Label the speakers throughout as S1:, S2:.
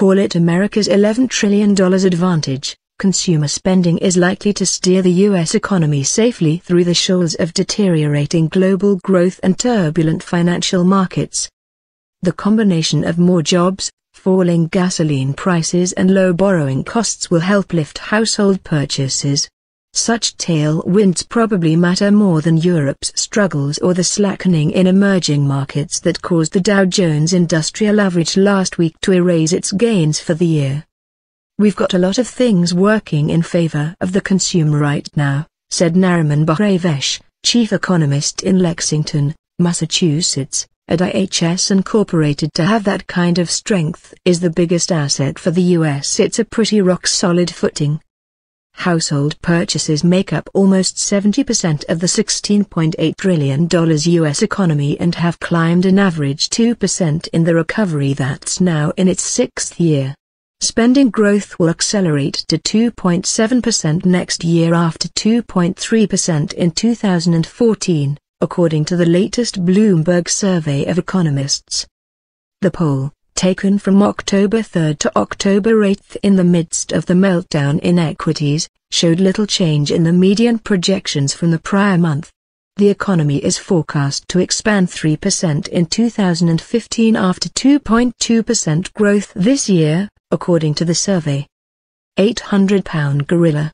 S1: call it America's $11 trillion advantage, consumer spending is likely to steer the U.S. economy safely through the shoals of deteriorating global growth and turbulent financial markets. The combination of more jobs, falling gasoline prices and low borrowing costs will help lift household purchases. Such tailwinds probably matter more than Europe's struggles or the slackening in emerging markets that caused the Dow Jones Industrial Average last week to erase its gains for the year. "We've got a lot of things working in favor of the consumer right now," said Nariman Behravesh, chief economist in Lexington, Massachusetts, at IHS Inc. "To have that kind of strength is the biggest asset for the U.S. It's a pretty rock-solid footing." Household purchases make up almost 70% of the $16.8 trillion U.S. economy and have climbed an average 2% in the recovery that's now in its sixth year. Spending growth will accelerate to 2.7% next year after 2.3% in 2014, according to the latest Bloomberg survey of economists. The poll, taken from October 3 to October 8 in the midst of the meltdown in equities, showed little change in the median projections from the prior month. The economy is forecast to expand 3% in 2015 after 2.2% growth this year, according to the survey. 800-pound gorilla.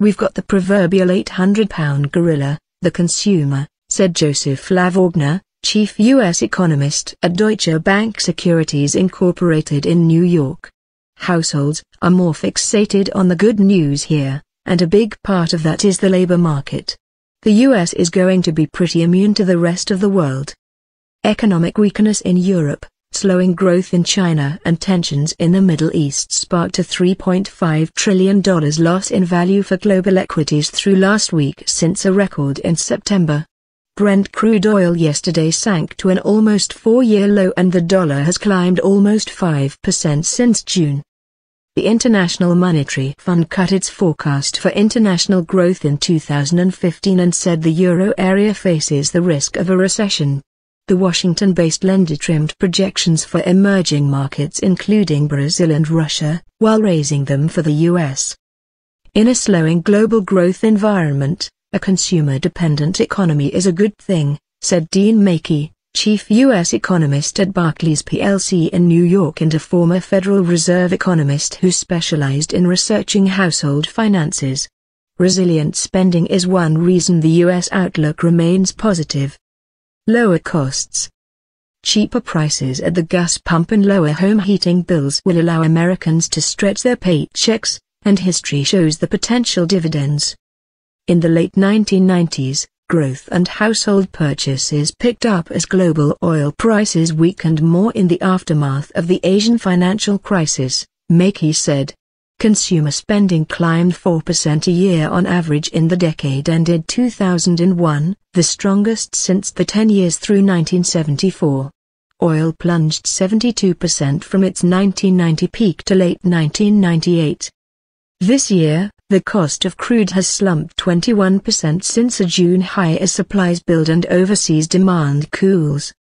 S1: "We've got the proverbial 800-pound gorilla, the consumer," said Joseph Lavogna, chief U.S. economist at Deutsche Bank Securities Incorporated in New York. "Households are more fixated on the good news here, and a big part of that is the labor market. The U.S. is going to be pretty immune to the rest of the world." Economic weakness in Europe, slowing growth in China and tensions in the Middle East sparked a $3.5 trillion loss in value for global equities through last week since a record in September. Brent crude oil yesterday sank to an almost four-year low and the dollar has climbed almost 5% since June. The International Monetary Fund cut its forecast for international growth in 2015 and said the euro area faces the risk of a recession. The Washington-based lender trimmed projections for emerging markets including Brazil and Russia, while raising them for the U.S. In a slowing global growth environment, a consumer-dependent economy is a good thing, said Dean Makey, chief U.S. economist at Barclays plc in New York and a former Federal Reserve economist who specialized in researching household finances. Resilient spending is one reason the U.S. outlook remains positive. Lower costs. Cheaper prices at the gas pump and lower home heating bills will allow Americans to stretch their paychecks, and history shows the potential dividends. In the late 1990s, growth and household purchases picked up as global oil prices weakened more in the aftermath of the Asian financial crisis, Makey said. Consumer spending climbed 4% a year on average in the decade ended 2001, the strongest since the 10 years through 1974. Oil plunged 72% from its 1990 peak to late 1998. This year, the cost of crude has slumped 21% since a June high as supplies build and overseas demand cools.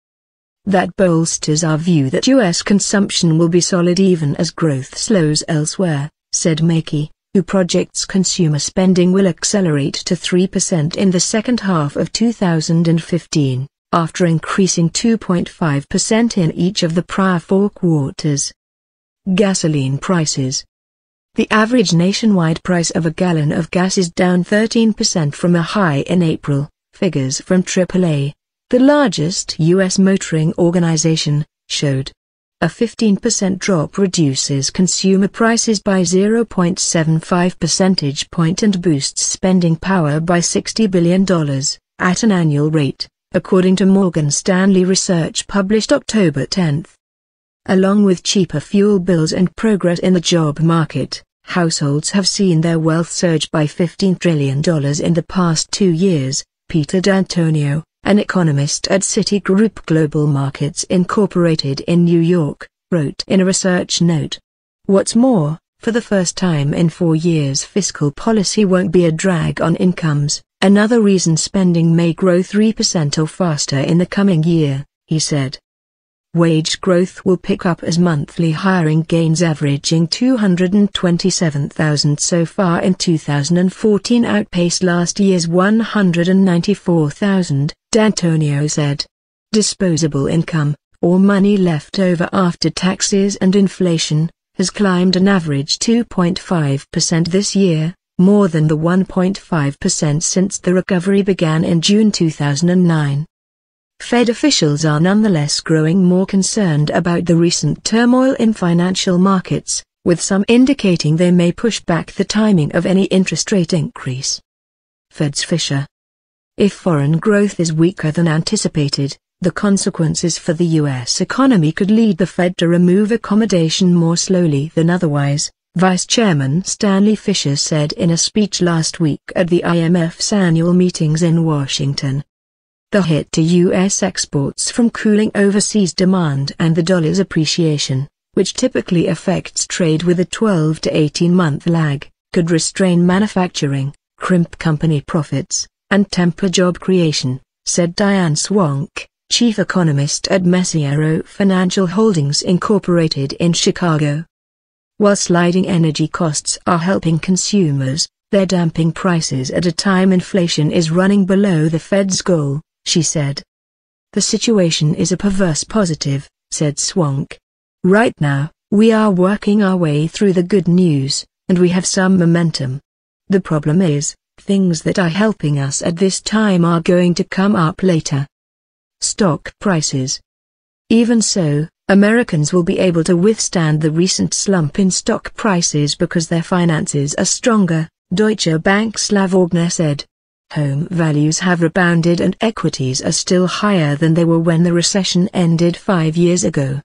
S1: That bolsters our view that U.S. consumption will be solid even as growth slows elsewhere, said Makey, who projects consumer spending will accelerate to 3% in the second half of 2015, after increasing 2.5% in each of the prior four quarters. Gasoline prices. The average nationwide price of a gallon of gas is down 13% from a high in April, figures from AAA, the largest U.S. motoring organization, showed. A 15% drop reduces consumer prices by 0.75 percentage point and boosts spending power by $60 billion, at an annual rate, according to Morgan Stanley research published October 10. Along with cheaper fuel bills and progress in the job market, households have seen their wealth surge by $15 trillion in the past 2 years, Peter D'Antonio, an economist at Citigroup Global Markets Incorporated in New York, wrote in a research note. What's more, for the first time in 4 years fiscal policy won't be a drag on incomes, another reason spending may grow 3% or faster in the coming year, he said. Wage growth will pick up as monthly hiring gains averaging 227,000 so far in 2014 outpace last year's 194,000, D'Antonio said. Disposable income, or money left over after taxes and inflation, has climbed an average 2.5% this year, more than the 1.5% since the recovery began in June 2009. Fed officials are nonetheless growing more concerned about the recent turmoil in financial markets, with some indicating they may push back the timing of any interest rate increase. Fed's Fisher. If foreign growth is weaker than anticipated, the consequences for the U.S. economy could lead the Fed to remove accommodation more slowly than otherwise, Vice Chairman Stanley Fischer said in a speech last week at the IMF's annual meetings in Washington. The hit to U.S. exports from cooling overseas demand and the dollar's appreciation, which typically affects trade with a 12 to 18-month lag, could restrain manufacturing, crimp company profits, and temper job creation, said Diane Swank, chief economist at Mesiero Financial Holdings Incorporated in Chicago. While sliding energy costs are helping consumers, they're damping prices at a time inflation is running below the Fed's goal, she said. The situation is a perverse positive, said Swank. Right now, we are working our way through the good news, and we have some momentum. The problem is, things that are helping us at this time are going to come up later. Stock prices. Even so, Americans will be able to withstand the recent slump in stock prices because their finances are stronger, Deutsche Bank's Lavogner said. Home values have rebounded and equities are still higher than they were when the recession ended 5 years ago.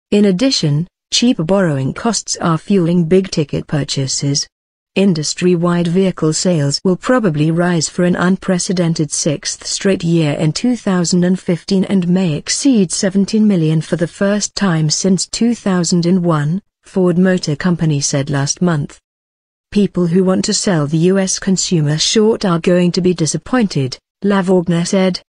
S1: In addition, cheaper borrowing costs are fueling big-ticket purchases. Industry-wide vehicle sales will probably rise for an unprecedented sixth straight year in 2015 and may exceed 17 million for the first time since 2001, Ford Motor Company said last month. People who want to sell the U.S. consumer short are going to be disappointed, Lavogner said.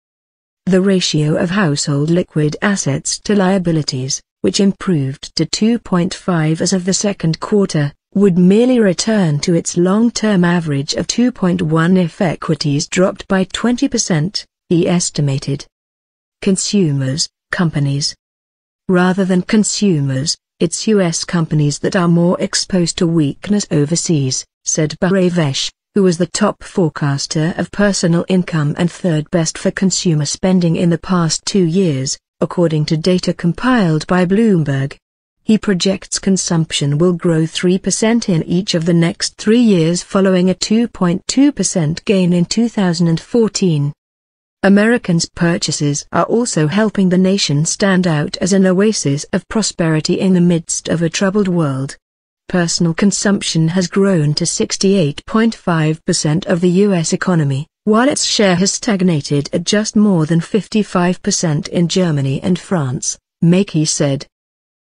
S1: The ratio of household liquid assets to liabilities, which improved to 2.5 as of the second quarter, would merely return to its long-term average of 2.1 if equities dropped by 20%, he estimated. Consumers, companies. Rather than consumers, it's U.S. companies that are more exposed to weakness overseas, said Behravesh, who was the top forecaster of personal income and third best for consumer spending in the past 2 years, according to data compiled by Bloomberg. He projects consumption will grow 3% in each of the next 3 years following a 2.2% gain in 2014. Americans' purchases are also helping the nation stand out as an oasis of prosperity in the midst of a troubled world. Personal consumption has grown to 68.5% of the U.S. economy, while its share has stagnated at just more than 55% in Germany and France, Mackey said.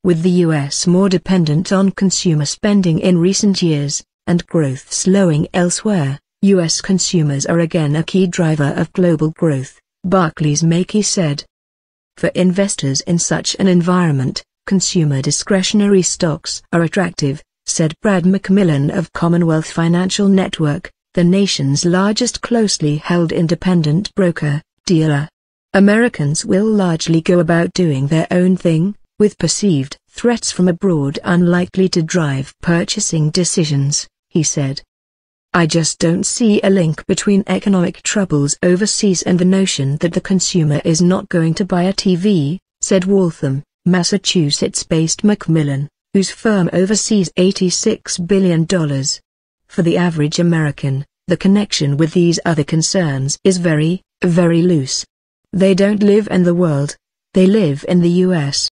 S1: With the U.S. more dependent on consumer spending in recent years, and growth slowing elsewhere, U.S. consumers are again a key driver of global growth, Barclays Mackey said. For investors in such an environment, consumer discretionary stocks are attractive, said Brad McMillan of Commonwealth Financial Network, the nation's largest closely held independent broker-dealer. Americans will largely go about doing their own thing, with perceived threats from abroad unlikely to drive purchasing decisions, he said. I just don't see a link between economic troubles overseas and the notion that the consumer is not going to buy a TV, said Waltham, Massachusetts-based McMillan, whose firm oversees $86 billion. For the average American, the connection with these other concerns is very, very loose. They don't live in the world, they live in the U.S.